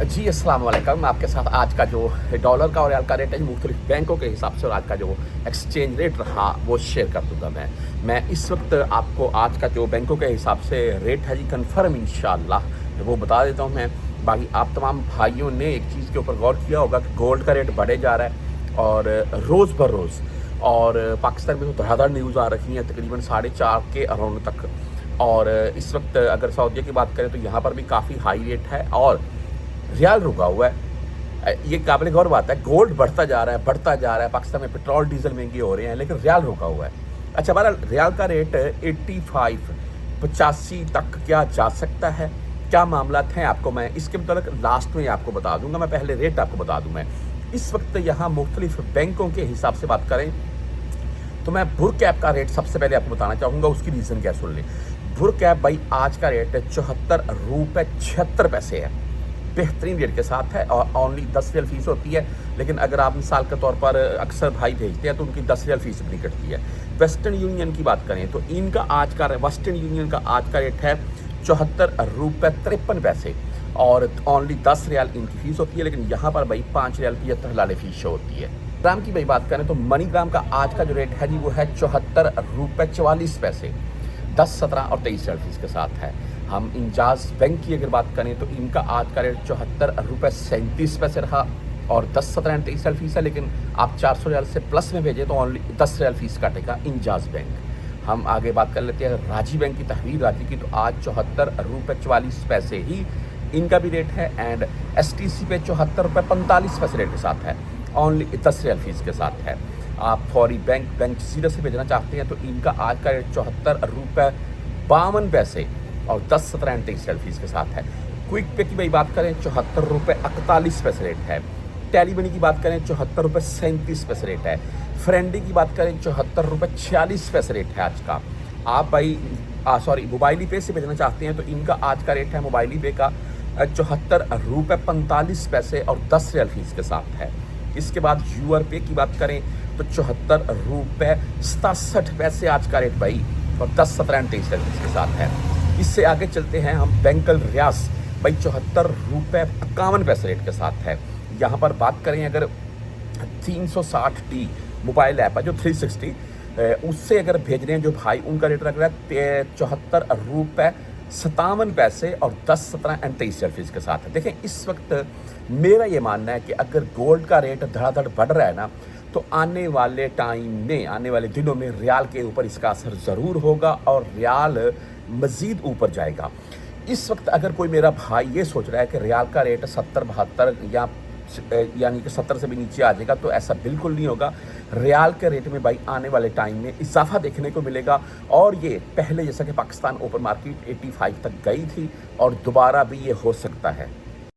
जी अस्सलाम वालेकुम। आपके साथ आज का जो डॉलर का और रियाल का रेट है मुख्तलिफ बैंकों के हिसाब से और आज का जो एक्सचेंज रेट रहा वो शेयर कर दूंगा मैं इस वक्त आपको आज का जो बैंकों के हिसाब से रेट है जी कन्फर्म इंशाल्लाह वो बता देता हूँ मैं। बाकी आप तमाम भाइयों ने एक चीज़ के ऊपर गौर किया होगा कि गोल्ड का रेट बढ़े जा रहा है और रोज़ बर रोज़, और पाकिस्तान में तो धड़ाधड़ न्यूज़ आ रखी हैं तकरीबन 4.5 के अराउंड तक। और इस वक्त अगर सऊदीया की बात करें तो यहाँ पर भी काफ़ी हाई रेट है और रियाल रुका हुआ है। ये काबिल गौर बात है, गोल्ड बढ़ता जा रहा है, पाकिस्तान में पेट्रोल डीजल महंगे हो रहे हैं लेकिन रियाल रुका हुआ है। अच्छा, हमारा रियाल का रेट 85 तक क्या जा सकता है, क्या मामला हैं, आपको मैं इसके मतलब लास्ट में आपको बता दूंगा। मैं पहले रेट आपको बता दूं। मैं इस वक्त यहाँ मुख्तलिफ बैंकों के हिसाब से बात करें तो मैं बुर कैप का रेट सबसे पहले आपको बताना चाहूँगा, उसकी रीज़न क्या सुन लें। बुर कैप भाई आज का रेट 74 रुपये 76 पैसे है, बेहतरीन रेट के साथ है और ओनली 10 रियल फीस होती है। लेकिन अगर आप मिसाल के तौर पर अक्सर भाई भेजते हैं तो उनकी 10 रियल फीस भी कटती है। वेस्टर्न यूनियन की बात करें तो इनका आज का वेस्टर्न यूनियन का आज का रेट है 74 रुपये 53 पैसे और ओनली 10 रियाल इनकी फीस होती है। लेकिन यहाँ पर भाई 5 रियाल 75 लाले फीस होती है। ग्राम की भाई बात करें तो मनी ग्राम का आज का जो रेट है जी वो है 74 रुपये 44 पैसे, 10, 17 और 23 रियाल फीस के साथ है। हम इंजाज बैंक की अगर बात करें तो इनका आज का रेट 74 रुपये 37 पैसे रहा और 10, 17 एंड 23 रियाल फीस है। लेकिन आप 400 रियाल से प्लस में भेजें तो ओनली 10 रियाल फीस काटेगा इंजाज बैंक। हम आगे बात कर लेते हैं राजी बैंक की, तहवीर राजी की, तो आज 74 रुपये 44 पैसे ही इनका भी रेट है एंड STC पे 74 रुपये 45 पैसे रेट के साथ है, ओनली 10 रियाल फीस के साथ है। आप फौरी बैंक सीधे से भेजना चाहते हैं तो इनका आज का रेट 74 रुपये 52 पैसे और 10, 17 एंड 23 रियाल फीस के साथ है। क्विक पे की भाई बात करें 74 रुपये 41 पैसे रेट है। टैली मनी की बात करें 74 रुपये 37 पैसे रेट है। फ्रेंडी की बात करें 74 रुपये 46 पैसे रेट है आज का। आप भाई मोबाइली पे से भेजना चाहते हैं तो इनका आज का रेट है मोबाइली पे का 74 रुपये 45 पैसे और 10 रियाल फीस के साथ है। इसके बाद यूआर पे की बात करें तो 74 रुपये 67 पैसे आज का रेट भाई और 10, 17 एंड 23 रियाल फीस के साथ है। इससे आगे चलते हैं हम बैंकल रियास भाई 74 रुपये 51 पैसे रेट के साथ है। यहाँ पर बात करें अगर 360T मोबाइल ऐप है जो 360 उससे अगर भेज रहे हैं जो भाई, उनका रेट रख रहा है 74 रुपये 57 पैसे और 10, 17 एंड 23 रियाल फीस के साथ है। देखें इस वक्त मेरा ये मानना है कि अगर गोल्ड का रेट धड़ाधड़ बढ़ रहा है ना तो आने वाले टाइम में, आने वाले दिनों में रियाल के ऊपर इसका असर ज़रूर होगा और रियाल मज़ीद ऊपर जाएगा। इस वक्त अगर कोई मेरा भाई ये सोच रहा है कि रियाल का रेट 70, 72 या यानी कि 70 से भी नीचे आ जाएगा, तो ऐसा बिल्कुल नहीं होगा। रियाल के रेट में भाई आने वाले टाइम में इजाफा देखने को मिलेगा और ये पहले जैसा कि पाकिस्तान ओपन मार्केट 85 तक गई थी और दोबारा भी ये हो सकता है।